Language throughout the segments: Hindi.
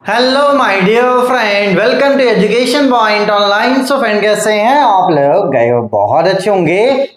Hello my dear friend, welcome to education point online. So friend, कैसे हैं आप लोग? गए हो बहुत अच्छे होंगे।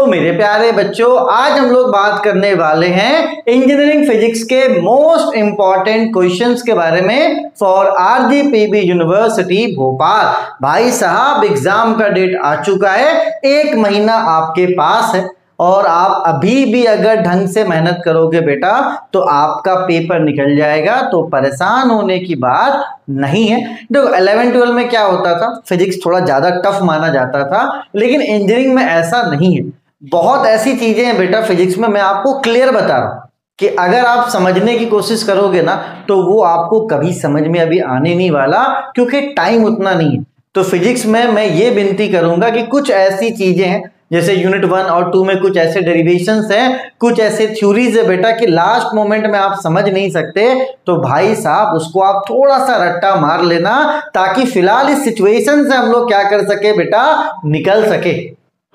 मेरे प्यारे बच्चों, आज हम लोग बात करने वाले हैं इंजीनियरिंग फिजिक्स के मोस्ट इंपॉर्टेंट क्वेश्चंस के बारे में फॉर आरजीपीवी यूनिवर्सिटी भोपाल। भाई साहब, एग्जाम का डेट आ चुका है, 1 महीना आपके पास है और आप अभी भी अगर ढंग से मेहनत करोगे बेटा तो आपका पेपर निकल जाएगा। तो परेशान होने की बात नहीं है। देखो, 11-12 में क्या होता था, फिजिक्स थोड़ा ज्यादा टफ माना जाता था, लेकिन इंजीनियरिंग में ऐसा नहीं है। बहुत ऐसी चीजें हैं बेटा फिजिक्स में, मैं आपको क्लियर बता रहा हूं कि अगर आप समझने की कोशिश करोगे ना तो वो आपको कभी समझ में अभी आने नहीं वाला, क्योंकि टाइम उतना नहीं है। तो फिजिक्स में मैं ये विनती करूंगा कि कुछ ऐसी चीजें हैं, जैसे यूनिट 1 और 2 में कुछ ऐसे डेरिवेशंस हैं, कुछ ऐसे थ्योरीज है बेटा कि लास्ट मोमेंट में आप समझ नहीं सकते, तो भाई साहब उसको आप थोड़ा सा रट्टा मार लेना, ताकि फिलहाल इस सिचुएशन से हम लोग क्या कर सके बेटा, निकल सके।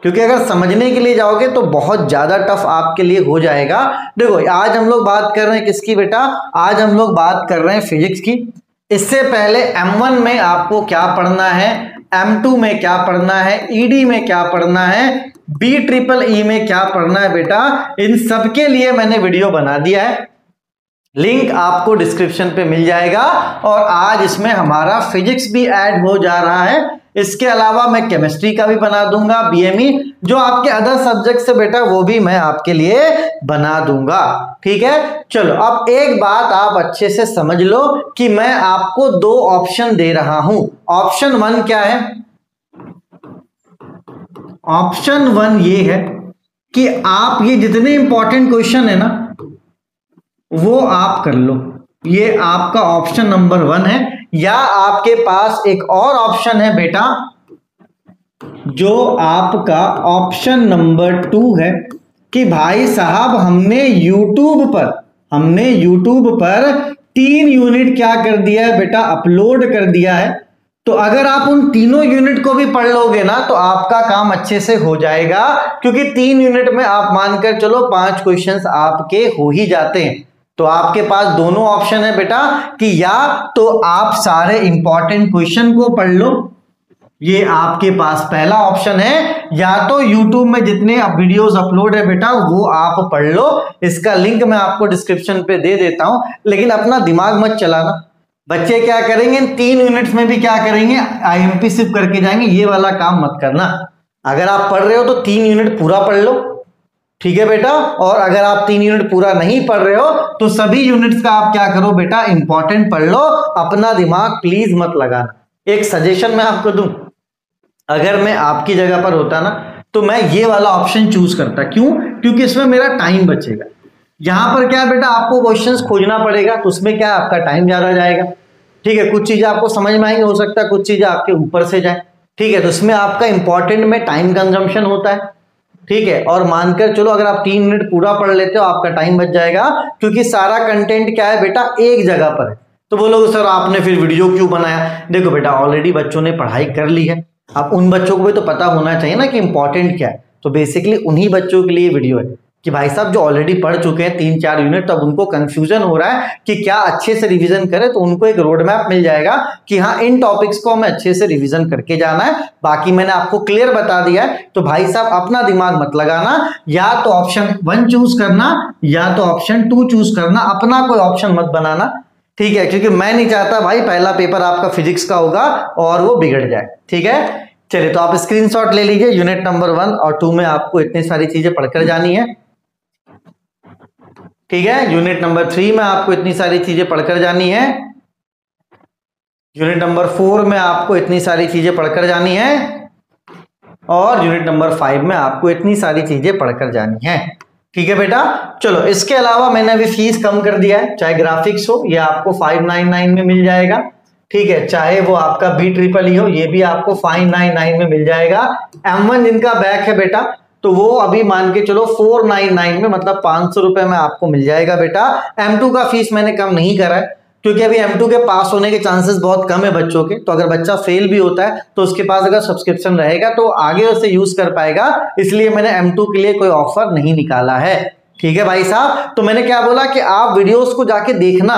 क्योंकि अगर समझने के लिए जाओगे तो बहुत ज्यादा टफ आपके लिए हो जाएगा। देखो, आज हम लोग बात कर रहे हैं किसकी बेटा? आज हम लोग बात कर रहे हैं फिजिक्स की। इससे पहले M1 में आपको क्या पढ़ना है, M2 में क्या पढ़ना है, ED में क्या पढ़ना है, BEEE में क्या पढ़ना है बेटा, इन सब के लिए मैंने वीडियो बना दिया है। लिंक आपको डिस्क्रिप्शन पे मिल जाएगा। और आज इसमें हमारा फिजिक्स भी ऐड हो जा रहा है। इसके अलावा मैं केमिस्ट्री का भी बना दूंगा, BME, जो आपके अदर सब्जेक्ट से बेटा वो भी मैं आपके लिए बना दूंगा। ठीक है, चलो अब एक बात आप अच्छे से समझ लो कि मैं आपको 2 ऑप्शन दे रहा हूं। ऑप्शन 1 क्या है? ऑप्शन 1 ये है कि आप ये जितने इंपॉर्टेंट क्वेश्चन है ना वो आप कर लो, ये आपका ऑप्शन नंबर 1 है। या आपके पास एक और ऑप्शन है बेटा, जो आपका ऑप्शन नंबर 2 है कि भाई साहब हमने यूट्यूब पर 3 यूनिट क्या कर दिया है बेटा, अपलोड कर दिया है। तो अगर आप उन तीनों यूनिट को भी पढ़ लोगे ना तो आपका काम अच्छे से हो जाएगा, क्योंकि 3 यूनिट में आप मानकर चलो 5 क्वेश्चंस आपके हो ही जाते हैं। तो आपके पास दोनों ऑप्शन है बेटा कि या तो आप सारे इंपॉर्टेंट क्वेश्चन को पढ़ लो, ये आपके पास पहला ऑप्शन है, या तो YouTube में जितने वीडियोस अपलोड है बेटा वो आप पढ़ लो। इसका लिंक मैं आपको डिस्क्रिप्शन पे दे देता हूं। लेकिन अपना दिमाग मत चलाना, बच्चे क्या करेंगे, 3 यूनिट्स में भी क्या करेंगे, IMP सिर्फ करके जाएंगे, ये वाला काम मत करना। अगर आप पढ़ रहे हो तो 3 यूनिट पूरा पढ़ लो, ठीक है बेटा। और अगर आप 3 यूनिट पूरा नहीं पढ़ रहे हो तो सभी यूनिट्स का आप क्या करो बेटा, इंपॉर्टेंट पढ़ लो। अपना दिमाग प्लीज मत लगाना। एक सजेशन मैं आपको दूं, अगर मैं आपकी जगह पर होता ना तो मैं ये वाला ऑप्शन चूज करता। क्यों? क्योंकि इसमें मेरा टाइम बचेगा। यहां पर क्या बेटा, आपको क्वेश्चंस खोजना पड़ेगा, तो उसमें क्या आपका टाइम ज्यादा जाएगा। ठीक है, कुछ चीजें आपको समझ में आएंगी, हो सकता है कुछ चीजें आपके ऊपर से जाए। ठीक है, तो इसमें आपका इंपॉर्टेंट में टाइम कंजम्पशन होता है। ठीक है, और मानकर चलो अगर आप 3 मिनट पूरा पढ़ लेते हो आपका टाइम बच जाएगा, क्योंकि सारा कंटेंट क्या है बेटा, एक जगह पर है। तो बोलोगे सर आपने फिर वीडियो क्यों बनाया? देखो बेटा, ऑलरेडी बच्चों ने पढ़ाई कर ली है, अब उन बच्चों को भी तो पता होना चाहिए ना कि इंपॉर्टेंट क्या है। तो बेसिकली उन्हीं बच्चों के लिए वीडियो है कि भाई साहब जो ऑलरेडी पढ़ चुके हैं 3-4 यूनिट, तब उनको कंफ्यूजन हो रहा है कि क्या अच्छे से रिवीजन करें, तो उनको एक रोड मैप मिल जाएगा कि हाँ इन टॉपिक्स को हमें अच्छे से रिवीजन करके जाना है। बाकी मैंने आपको क्लियर बता दिया है। तो भाई साहब अपना दिमाग मत लगाना, या तो ऑप्शन 1 चूज करना या तो ऑप्शन 2 चूज करना, अपना कोई ऑप्शन मत बनाना। ठीक है, क्योंकि मैं नहीं चाहता भाई पहला पेपर आपका फिजिक्स का होगा और वो बिगड़ जाए। ठीक है, चलिए तो आप स्क्रीनशॉट ले लीजिए। यूनिट नंबर 1 और 2 में आपको इतनी सारी चीजें पढ़कर जानी है। ठीक है, यूनिट नंबर 3 में आपको इतनी सारी चीजें पढ़कर जानी है। यूनिट नंबर 4 में आपको इतनी सारी चीजें पढ़कर जानी है। और यूनिट नंबर 5 में आपको इतनी सारी चीजें पढ़कर जानी है। ठीक है बेटा, चलो इसके अलावा मैंने अभी फीस कम कर दिया है, चाहे ग्राफिक्स हो ये आपको 599 में मिल जाएगा। ठीक है, चाहे वो आपका BEEE हो ये भी आपको 599 में मिल जाएगा। M1 जिनका बैक है बेटा तो वो अभी मान के चलो 499 में, मतलब 500 रुपए में आपको मिल जाएगा बेटा। M2 का फीस मैंने कम नहीं करा है, क्योंकि अभी M2 के पास होने के चांसेस बहुत कम है बच्चों के। तो अगर बच्चा फेल भी होता है तो उसके पास अगर सब्सक्रिप्शन रहेगा तो आगे उसे यूज कर पाएगा, इसलिए मैंने M2 के लिए कोई ऑफर नहीं निकाला है। ठीक है भाई साहब, तो मैंने क्या बोला कि आप वीडियोस को जाके देखना,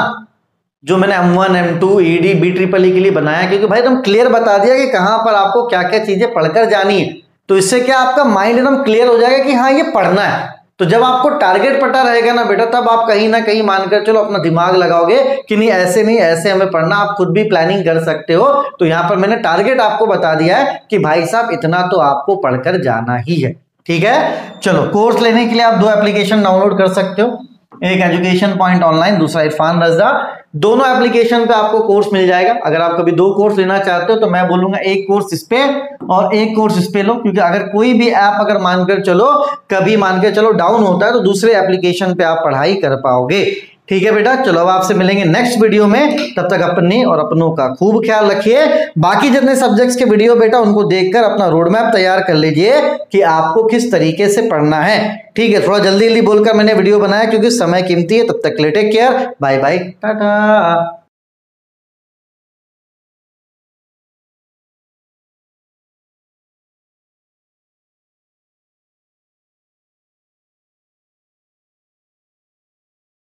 जो मैंने M1 M2 ED BEEE के लिए बनाया, क्योंकि भाई तुम क्लियर बता दिया कि कहां पर आपको क्या क्या चीजें पढ़कर जानी है, तो इससे क्या आपका माइंड एकदम क्लियर हो जाएगा कि हाँ ये पढ़ना है। तो जब आपको टारगेट पता रहेगा ना बेटा, तब आप कहीं ना कहीं मानकर चलो अपना दिमाग लगाओगे कि नहीं ऐसे हमें पढ़ना। आप खुद भी प्लानिंग कर सकते हो। तो यहाँ पर मैंने टारगेट आपको बता दिया है कि भाई साहब इतना तो आपको पढ़कर जाना ही है। ठीक है, चलो कोर्स लेने के लिए आप 2 एप्लीकेशन डाउनलोड कर सकते हो, एक एजुकेशन पॉइंट ऑनलाइन, दूसरा इरफान रज़ा। दोनों एप्लीकेशन पे आपको कोर्स मिल जाएगा। अगर आप कभी 2 कोर्स लेना चाहते हो तो मैं बोलूंगा एक कोर्स इस पे और एक कोर्स इस पे लो, क्योंकि अगर कोई भी ऐप अगर मानकर चलो कभी मानकर चलो डाउन होता है तो दूसरे एप्लीकेशन पे आप पढ़ाई कर पाओगे। ठीक है बेटा, चलो अब आपसे मिलेंगे नेक्स्ट वीडियो में। तब तक अपने और अपनों का खूब ख्याल रखिए। बाकी जितने सब्जेक्ट्स के वीडियो बेटा उनको देखकर अपना रोड मैप तैयार कर लीजिए कि आपको किस तरीके से पढ़ना है। ठीक है, थोड़ा जल्दी जल्दी बोलकर मैंने वीडियो बनाया क्योंकि समय कीमती है। तब तक के लिए take care, bye bye, Tata.